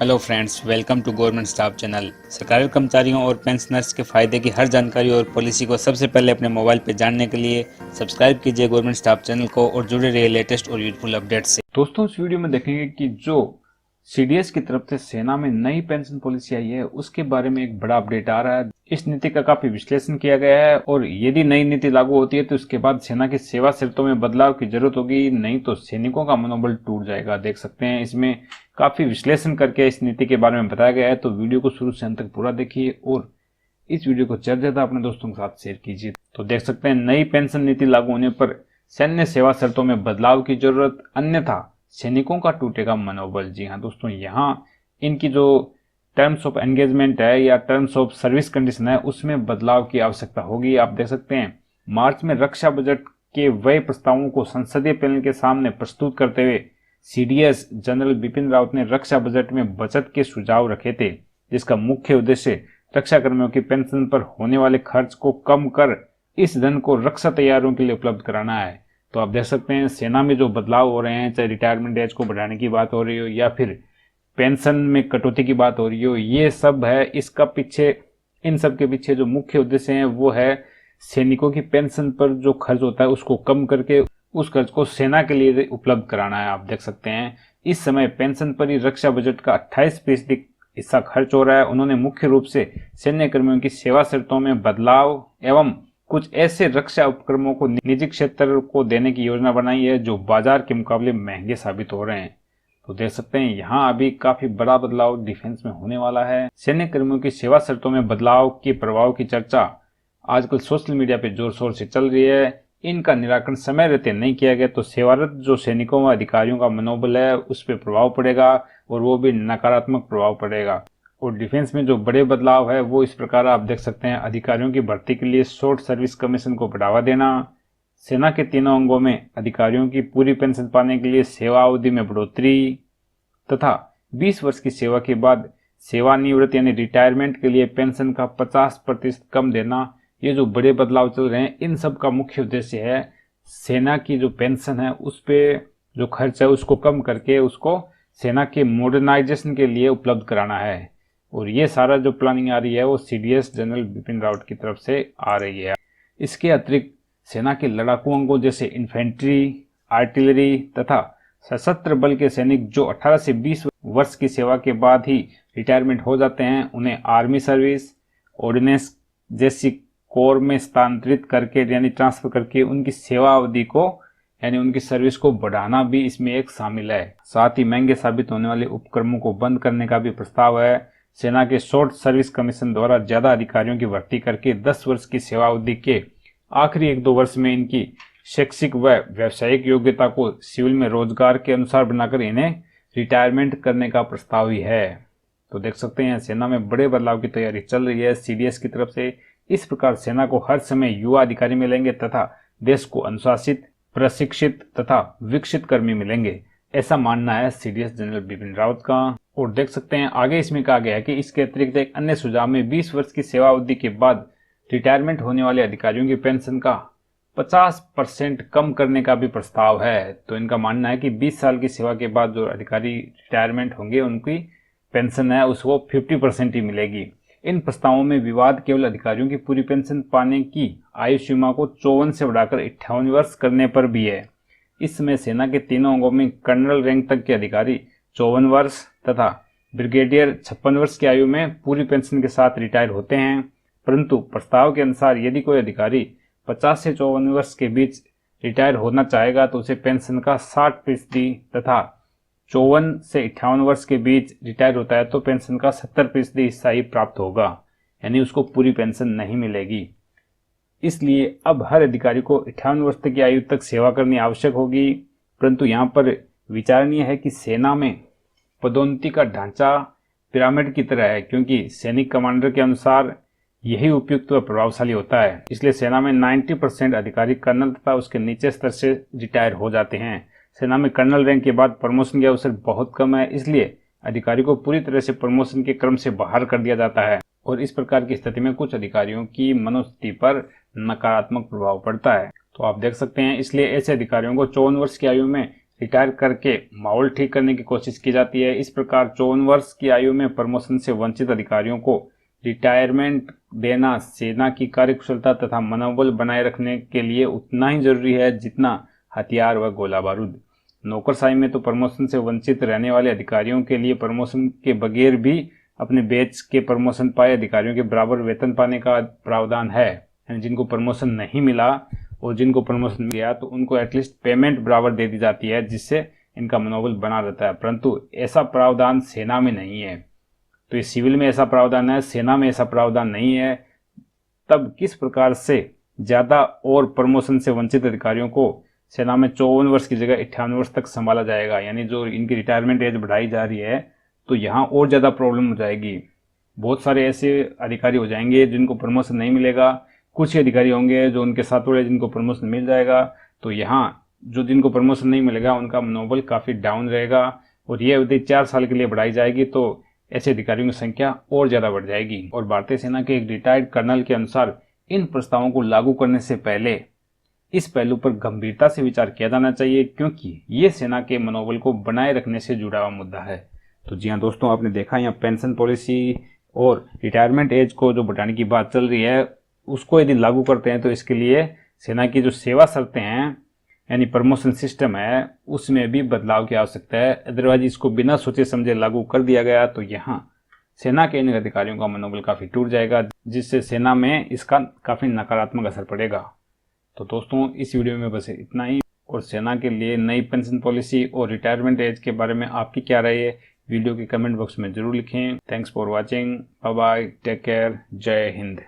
Hello friends, welcome to government staff channel. सरकारी कर्मचारियों और पेंशनर्स के फायदे की हर जानकारी और पॉलिसी को सबसे पहले अपने मोबाइल पर जानने के लिए सब्सक्राइब कीजिए गवर्नमेंट स्टाफ चैनल को और जुड़े रहिए लेटेस्ट और यूजफुल अपडेट से। दोस्तों, इस वीडियो में देखेंगे कि जो सीडीएस की तरफ से सेना में नई पेंशन पॉलिसी आई है उसके बारे में एक बड़ा अपडेट आ रहा है। इस नीति का काफी विश्लेषण किया गया है और यदि नई नीति लागू होती है तो उसके बाद सेना की सेवा शर्तों में बदलाव की जरूरत होगी, नहीं तो सैनिकों का मनोबल टूट जाएगा। देख सकते हैं इसमें काफी विश्लेषण करके इस नीति के बारे में बताया गया है, तो वीडियो को शुरू से अंत तक पूरा देखिए और इस वीडियो को ज्यादा से ज्यादा अपने दोस्तों के साथ शेयर कीजिए। तो देख सकते हैं नई पेंशन नीति लागू होने पर सैन्य सेवा शर्तों में बदलाव की जरूरत, अन्यथा सैनिकों का टूटेगा मनोबल। जी हाँ दोस्तों, यहाँ इनकी जो टर्म्स ऑफ एंगेजमेंट है या टर्म्स ऑफ सर्विस कंडीशन है उसमें बदलाव की आवश्यकता होगी। आप देख सकते हैं मार्च में रक्षा बजट के व्यय प्रस्तावों को संसदीय पैनल के सामने प्रस्तुत करते हुए सीडीएस जनरल बिपिन रावत ने रक्षा बजट में बचत के सुझाव रखे थे, जिसका मुख्य उद्देश्य रक्षा कर्मियों की पेंशन पर होने वाले खर्च को कम कर इस धन को रक्षा तैयारियों के लिए उपलब्ध कराना है। तो आप देख सकते हैं सेना में जो बदलाव हो रहे हैं, चाहे रिटायरमेंट एज को बढ़ाने की बात हो रही हो या फिर पेंशन में कटौती की बात हो रही हो, ये सब है। इसका पीछे, इन सब के पीछे जो मुख्य उद्देश्य है वो है सैनिकों की पेंशन पर जो खर्च होता है उसको कम करके उस खर्च को सेना के लिए उपलब्ध कराना है। आप देख सकते हैं इस समय पेंशन पर ही रक्षा बजट का 28% हिस्सा खर्च हो रहा है। उन्होंने मुख्य रूप से सैन्य कर्मियों की सेवा शर्तों में बदलाव एवं कुछ ऐसे रक्षा उपकरणों को निजी क्षेत्र को देने की योजना बनाई है जो बाजार के मुकाबले महंगे साबित हो रहे हैं। तो देख सकते हैं यहाँ अभी काफी बड़ा बदलाव डिफेंस में होने वाला है। सैन्य कर्मियों की सेवा शर्तों में बदलाव के प्रभाव की चर्चा आजकल सोशल मीडिया पे जोर शोर से चल रही है। इनका निराकरण समय रहते नहीं किया गया तो सेवारत जो सैनिकों व अधिकारियों का मनोबल है उस पर प्रभाव पड़ेगा और वो भी नकारात्मक प्रभाव पड़ेगा। और डिफेंस में जो बड़े बदलाव है वो इस प्रकार आप देख सकते हैं। अधिकारियों की भर्ती के लिए शॉर्ट सर्विस कमीशन को बढ़ावा देना, सेना के तीनों अंगों में अधिकारियों की पूरी पेंशन पाने के लिए सेवा अवधि में बढ़ोतरी तथा 20 वर्ष की सेवा के बाद सेवानिवृत्ति यानी रिटायरमेंट के लिए पेंशन का 50% कम देना, ये जो बड़े बदलाव चल रहे हैं इन सब का मुख्य उद्देश्य है सेना की जो पेंशन है उस पे जो खर्च है उसको कम करके उसको सेना के मॉडर्नाइजेशन के लिए उपलब्ध कराना है। और ये सारा जो प्लानिंग आ रही है वो सीडीएस जनरल बिपिन रावत की तरफ से आ रही है। इसके अतिरिक्त सेना के लड़ाकू अंगों जैसे इन्फेंट्री, आर्टिलरी तथा सशस्त्र बल के सैनिक जो 18 से 20 वर्ष की सेवा के बाद ही रिटायरमेंट हो जाते हैं, उन्हें आर्मी सर्विस, ऑर्डिनेंस जैसी कोर में स्थानांतरित करके यानी ट्रांसफर करके उनकी सेवा अवधि को यानी उनकी सर्विस को बढ़ाना भी इसमें एक शामिल है। साथ ही महंगे साबित होने वाले उपक्रमों को बंद करने का भी प्रस्ताव है। सेना के शॉर्ट सर्विस कमीशन द्वारा ज्यादा अधिकारियों की भर्ती करके 10 वर्ष की सेवा अवधि के आखिरी 1-2 वर्ष में इनकी शैक्षिक व व्यावसायिक योग्यता को सिविल में रोजगार के अनुसार बनाकर इन्हें रिटायरमेंट करने का प्रस्ताव ही है। तो देख सकते हैं सेना में बड़े बदलाव की तैयारी चल रही है सीडीएस की तरफ से। इस प्रकार सेना को हर समय युवा अधिकारी मिलेंगे तथा देश को अनुशासित, प्रशिक्षित तथा विकसित कर्मी मिलेंगे, ऐसा मानना है सीडीएस जनरल बिपिन रावत का। और देख सकते हैं आगे इसमें कहा गया है कि इसके अतिरिक्त एक अन्य सुझाव में 20 वर्ष की सेवा अवधि के बाद रिटायरमेंट होने वाले अधिकारियों की पेंशन का 50% कम करने का भी प्रस्ताव है। तो इनका मानना है कि 20 साल की सेवा के बाद जो अधिकारी रिटायरमेंट होंगे उनकी पेंशन है उसको 50% ही मिलेगी। इन प्रस्तावों में विवाद केवल अधिकारियों की पूरी पेंशन पाने की आयु सीमा को 54 से बढ़ाकर 58 वर्ष करने पर भी है। इस समय सेना के तीनों अंगों में कर्नल रैंक तक के अधिकारी 54 वर्ष तथा ब्रिगेडियर 56 वर्ष की आयु में पूरी पेंशन के साथ रिटायर होते हैं। परंतु प्रस्ताव के अनुसार यदि कोई अधिकारी 50 से 54 वर्ष के बीच रिटायर होना चाहेगा तो उसे पेंशन का 60% तथा 54 से 58 वर्ष के बीच रिटायर होता है तो पेंशन का 70% हिस्सा ही प्राप्त होगा, यानी उसको पूरी पेंशन नहीं मिलेगी। इसलिए अब हर अधिकारी को 58 वर्ष तक की आयु तक सेवा करनी आवश्यक होगी। परंतु यहाँ पर विचारणीय है कि सेना में पदोन्नति का ढांचा पिरामिड की तरह है, क्योंकि सैनिक कमांडर के अनुसार यही उपयुक्त व प्रभावशाली होता है। इसलिए सेना में 90% अधिकारी कर्नल तथा उसके नीचे स्तर से रिटायर हो जाते हैं। सेना में कर्नल रैंक के बाद प्रमोशन के अवसर बहुत कम है, इसलिए अधिकारी को पूरी तरह से प्रमोशन के क्रम से बाहर कर दिया जाता है और इस प्रकार की स्थिति में कुछ अधिकारियों की मनोस्थिति पर नकारात्मक प्रभाव पड़ता है। तो आप देख सकते हैं इसलिए ऐसे अधिकारियों को 54 वर्ष की आयु में रिटायर करके माहौल ठीक करने की कोशिश की जाती है। इस प्रकार 54 वर्ष की आयु में प्रमोशन से वंचित अधिकारियों को रिटायरमेंट देना सेना की कार्यकुशलता तथा मनोबल बनाए रखने के लिए उतना ही जरूरी है जितना हथियार व गोला बारूद। नौकरशाही में तो प्रमोशन से वंचित रहने वाले अधिकारियों के लिए प्रमोशन के बगैर भी अपने बैच के प्रमोशन पाए अधिकारियों के बराबर वेतन पाने का प्रावधान है। यानी जिनको प्रमोशन नहीं मिला और जिनको प्रमोशन गया तो उनको एटलीस्ट पेमेंट बराबर दे दी जाती है, जिससे इनका मनोबल बना रहता है। परंतु ऐसा प्रावधान सेना में नहीं है। तो ये सिविल में ऐसा प्रावधान है, सेना में ऐसा प्रावधान नहीं है। तब किस प्रकार से ज्यादा और प्रमोशन से वंचित अधिकारियों को सेना में 54 वर्ष की जगह 58 वर्ष तक संभाला जाएगा? यानी जो इनकी रिटायरमेंट एज बढ़ाई जा रही है तो यहाँ और ज़्यादा प्रॉब्लम हो जाएगी। बहुत सारे ऐसे अधिकारी हो जाएंगे जिनको प्रमोशन नहीं मिलेगा, कुछ ही अधिकारी होंगे जो उनके साथ वाले जिनको प्रमोशन मिल जाएगा। तो यहाँ जो जिनको प्रमोशन नहीं मिलेगा उनका मनोबल काफ़ी डाउन रहेगा और ये अवधि 4 साल के लिए बढ़ाई जाएगी तो ऐसे अधिकारियों की संख्या और ज़्यादा बढ़ जाएगी। और भारतीय सेना के एक रिटायर्ड कर्नल के अनुसार इन प्रस्तावों को लागू करने से पहले इस पहलू पर गंभीरता से विचार किया जाना चाहिए, क्योंकि ये सेना के मनोबल को बनाए रखने से जुड़ा हुआ मुद्दा है। तो जी हाँ दोस्तों, आपने देखा यहाँ पेंशन पॉलिसी और रिटायरमेंट एज को जो बढ़ाने की बात चल रही है, उसको यदि लागू करते हैं तो इसके लिए सेना की जो सेवा शर्तें हैं यानी प्रमोशन सिस्टम है उसमें भी बदलाव की आवश्यकता है। अदरवाइज इसको बिना सोचे समझे लागू कर दिया गया तो यहाँ सेना के इन अधिकारियों का मनोबल काफ़ी टूट जाएगा, जिससे सेना में इसका काफ़ी नकारात्मक असर पड़ेगा। तो दोस्तों इस वीडियो में बस इतना ही। और सेना के लिए नई पेंशन पॉलिसी और रिटायरमेंट एज के बारे में आपकी क्या राय है, वीडियो के कमेंट बॉक्स में जरूर लिखें। Thanks for watching, bye bye, take care, जय हिंद।